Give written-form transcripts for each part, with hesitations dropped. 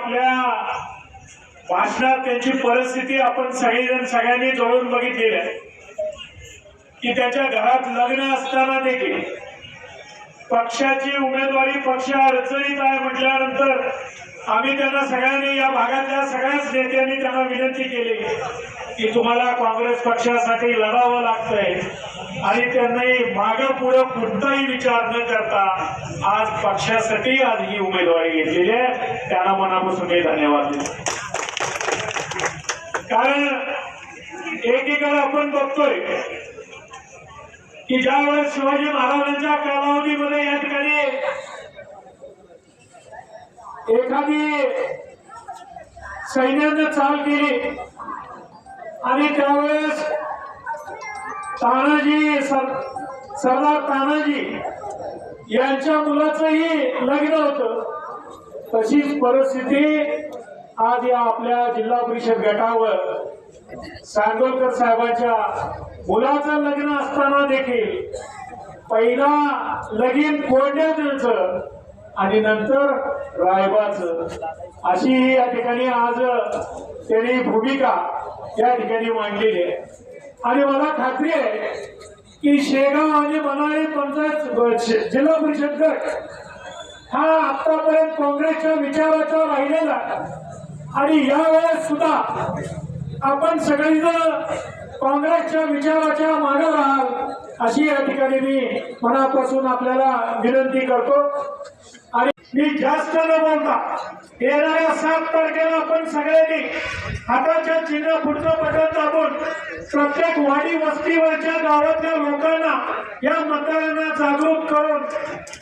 आपल्या भाषणात त्यांची परिस्थिती आपण सगळ्यांनी जवळून बघितलेली आहे की त्याच्या घरात लग्न असताना देखील पक्षाची उमेदवारी पक्ष अडचणीत आहे म्हटल्यानंतर आम्ही त्यांना सगळ्यांनी या भागातल्या सगळ्याच नेत्यांनी त्यांना विनंती केली की तुम्हाला काँग्रेस पक्षासाठी लढावं लागतंय आणि त्यांनी मागं पुढे कोणताही विचार न करता आज पक्षासाठी आज ही उमेदवारी घेतलेली आहे. त्यांना मनापासून मी धन्यवाद देतो. कारण एकीकडे आपण बघतोय की ज्या वेळेस शिवाजी महाराजांच्या कालावधीमध्ये या ठिकाणी एखादी सैन्याने चाल केली आणि त्यावेळेस तानाजी सरदार तानाजी यांच्या मुलाचंही लग्न होतं. तशीच परिस्थिती आज या आपल्या जिल्हा परिषद गटावर सांगोलकर साहेबांच्या मुलाचं लग्न असताना देखील पहिला लगीन फोडण्याचं आणि नंतर रायबाचं अशी ही या ठिकाणी आज त्यांनी भूमिका या ठिकाणी मांडलेली आहे. आणि मला खात्री आहे की शेगाव आणि बनाळी पंचायत जिल्हा परिषद गट हा आतापर्यंत काँग्रेसच्या विचाराचा राहिलेला आणि यावेळेस सुद्धा आपण सगळेजण काँग्रेसच्या विचाराच्या मागे राहाल अशी या ठिकाणी मी मनापासून आपल्याला विनंती करतो. आणि मी जास्त न बोलता येणाऱ्या 7 तारखेला आपण सगळ्यांनी हाताच्या चिन्ह पुढचं बटन दाबून प्रत्येक वाडी वस्तीवरच्या गावातल्या लोकांना या मतदारांना जागरूक करून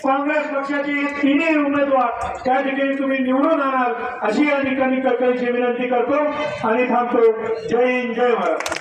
काँग्रेस पक्षाची 3 उमेदवार त्या ठिकाणी तुम्ही निवडून आणाल अशी या ठिकाणी कळकळीची विनंती करतो आणि थांबतो. जय हिंद, जय महाराष्ट्र.